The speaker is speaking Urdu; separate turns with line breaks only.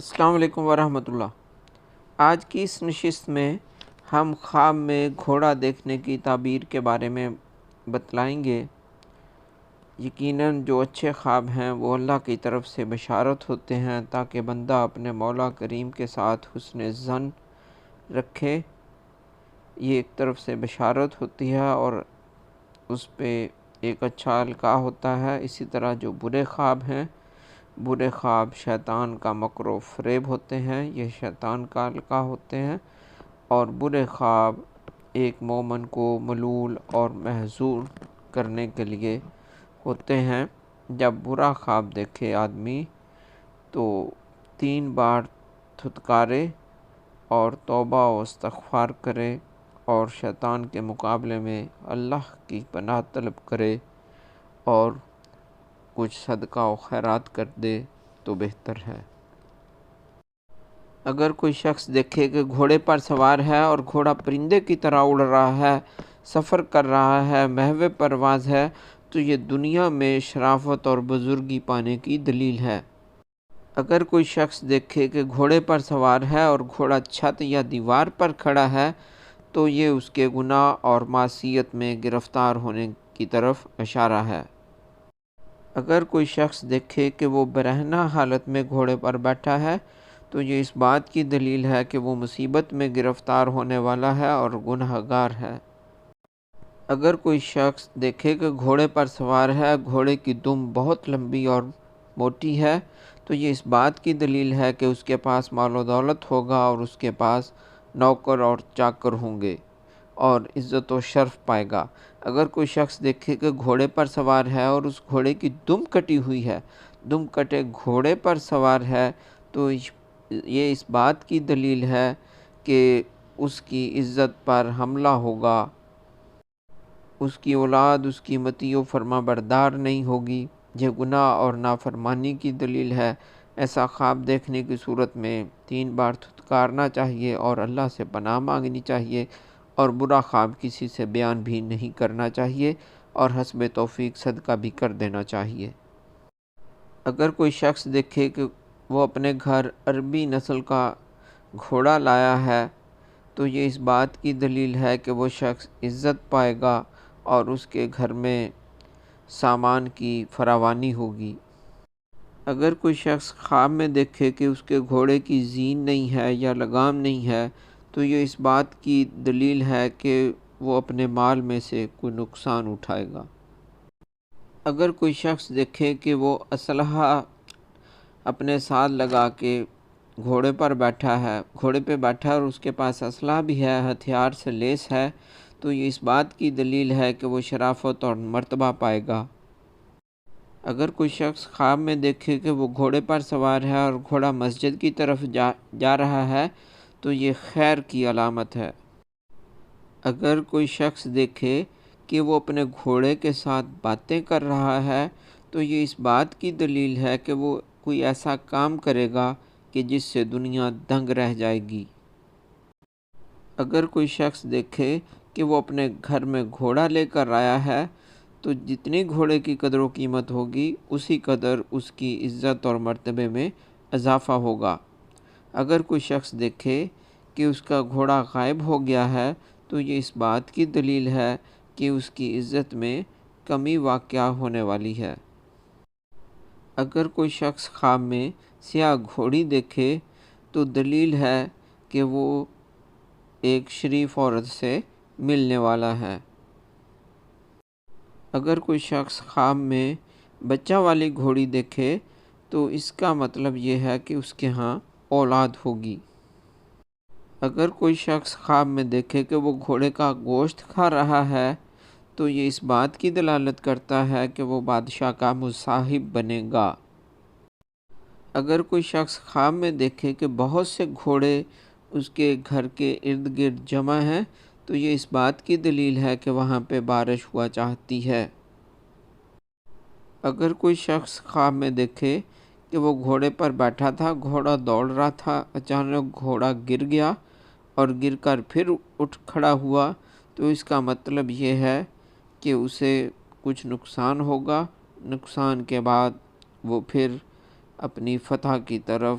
السلام علیکم ورحمۃ اللہ۔ آج کی اس نشست میں ہم خواب میں گھوڑا دیکھنے کی تعبیر کے بارے میں بتلائیں گے۔ یقیناً جو اچھے خواب ہیں وہ اللہ کی طرف سے بشارت ہوتے ہیں تاکہ بندہ اپنے مولا کریم کے ساتھ حسن ظن رکھے۔ یہ ایک طرف سے بشارت ہوتی ہے اور اس پہ ایک اچھا القاء ہوتا ہے۔ اسی طرح جو برے خواب ہیں، برے خواب شیطان کا مکر و فریب ہوتے ہیں، یہ شیطان کا القاء ہوتے ہیں، اور برے خواب ایک مومن کو ملول اور محزور کرنے کے لیے ہوتے ہیں۔ جب برا خواب دیکھے آدمی تو 3 بار دھتکارے اور توبہ و استغفار کرے اور شیطان کے مقابلے میں اللہ کی پناہ طلب کرے اور کچھ صدقہ و خیرات کر دے تو بہتر ہے۔ اگر کوئی شخص دیکھے کہ گھوڑے پر سوار ہے اور گھوڑا پرندے کی طرح اڑ رہا ہے، سفر کر رہا ہے، محو پرواز ہے، تو یہ دنیا میں شرافت اور بزرگی پانے کی دلیل ہے۔ اگر کوئی شخص دیکھے کہ گھوڑے پر سوار ہے اور گھوڑا چھت یا دیوار پر کھڑا ہے تو یہ اس کے گناہ اور معصیت میں گرفتار ہونے کی طرف اشارہ ہے۔ اگر کوئی شخص دیکھے کہ وہ برہنہ حالت میں گھوڑے پر بیٹھا ہے تو یہ اس بات کی دلیل ہے کہ وہ مصیبت میں گرفتار ہونے والا ہے اور گنہگار ہے۔ اگر کوئی شخص دیکھے کہ گھوڑے پر سوار ہے، گھوڑے کی دم بہت لمبی اور موٹی ہے تو یہ اس بات کی دلیل ہے کہ اس کے پاس مال و دولت ہوگا اور اس کے پاس نوکر اور چاکر ہوں گے اور عزت و شرف پائے گا۔ اگر کوئی شخص دیکھے کہ گھوڑے پر سوار ہے اور اس گھوڑے کی دم کٹی ہوئی ہے، دم کٹے گھوڑے پر سوار ہے، تو یہ اس بات کی دلیل ہے کہ اس کی عزت پر حملہ ہوگا، اس کی اولاد اس کی مطیع و فرما بردار نہیں ہوگی۔ یہ گناہ اور نافرمانی کی دلیل ہے۔ ایسا خواب دیکھنے کی صورت میں 3 بار دھتکارنا چاہیے اور اللہ سے پناہ مانگنی چاہیے، اور برا خواب کسی سے بیان بھی نہیں کرنا چاہیے اور حسب توفیق صدقہ بھی کر دینا چاہیے۔ اگر کوئی شخص دیکھے کہ وہ اپنے گھر عربی نسل کا گھوڑا لایا ہے تو یہ اس بات کی دلیل ہے کہ وہ شخص عزت پائے گا اور اس کے گھر میں سامان کی فراوانی ہوگی۔ اگر کوئی شخص خواب میں دیکھے کہ اس کے گھوڑے کی زین نہیں ہے یا لگام نہیں ہے تو یہ اس بات کی دلیل ہے کہ وہ اپنے مال میں سے کوئی نقصان اٹھائے گا۔ اگر کوئی شخص دیکھے کہ وہ اسلحہ اپنے ساتھ لگا کے گھوڑے پر بیٹھا ہے، گھوڑے پہ بیٹھا ہے اور اس کے پاس اسلحہ بھی ہے، ہتھیار سے لیس ہے، تو یہ اس بات کی دلیل ہے کہ وہ شرافت اور مرتبہ پائے گا۔ اگر کوئی شخص خواب میں دیکھے کہ وہ گھوڑے پر سوار ہے اور گھوڑا مسجد کی طرف جا رہا ہے تو یہ خیر کی علامت ہے۔ اگر کوئی شخص دیکھے کہ وہ اپنے گھوڑے کے ساتھ باتیں کر رہا ہے تو یہ اس بات کی دلیل ہے کہ وہ کوئی ایسا کام کرے گا کہ جس سے دنیا دنگ رہ جائے گی۔ اگر کوئی شخص دیکھے کہ وہ اپنے گھر میں گھوڑا لے کر آیا ہے تو جتنی گھوڑے کی قدر و قیمت ہوگی اسی قدر اس کی عزت اور مرتبے میں اضافہ ہوگا۔ اگر کوئی شخص دیکھے کہ اس کا گھوڑا غائب ہو گیا ہے تو یہ اس بات کی دلیل ہے کہ اس کی عزت میں کمی واقع ہونے والی ہے۔ اگر کوئی شخص خواب میں سیاہ گھوڑی دیکھے تو دلیل ہے کہ وہ ایک شریف عورت سے ملنے والا ہے۔ اگر کوئی شخص خواب میں بچہ والی گھوڑی دیکھے تو اس کا مطلب یہ ہے کہ اس کے ہاں اولاد ہوگی۔ اگر کوئی شخص خواب میں دیکھے کہ وہ گھوڑے کا گوشت کھا رہا ہے تو یہ اس بات کی دلالت کرتا ہے کہ وہ بادشاہ کا مصاحب بنے گا۔ اگر کوئی شخص خواب میں دیکھے کہ بہت سے گھوڑے اس کے گھر کے ارد گرد جمع ہیں تو یہ اس بات کی دلیل ہے کہ وہاں پہ بارش ہوا چاہتی ہے۔ اگر کوئی شخص خواب میں دیکھے کہ وہ گھوڑے پر بیٹھا تھا، گھوڑا دوڑ رہا تھا، اچانک گھوڑا گر گیا اور گر کر پھر اٹھ کھڑا ہوا تو اس کا مطلب یہ ہے کہ اسے کچھ نقصان ہوگا، نقصان کے بعد وہ پھر اپنی فتح کی طرف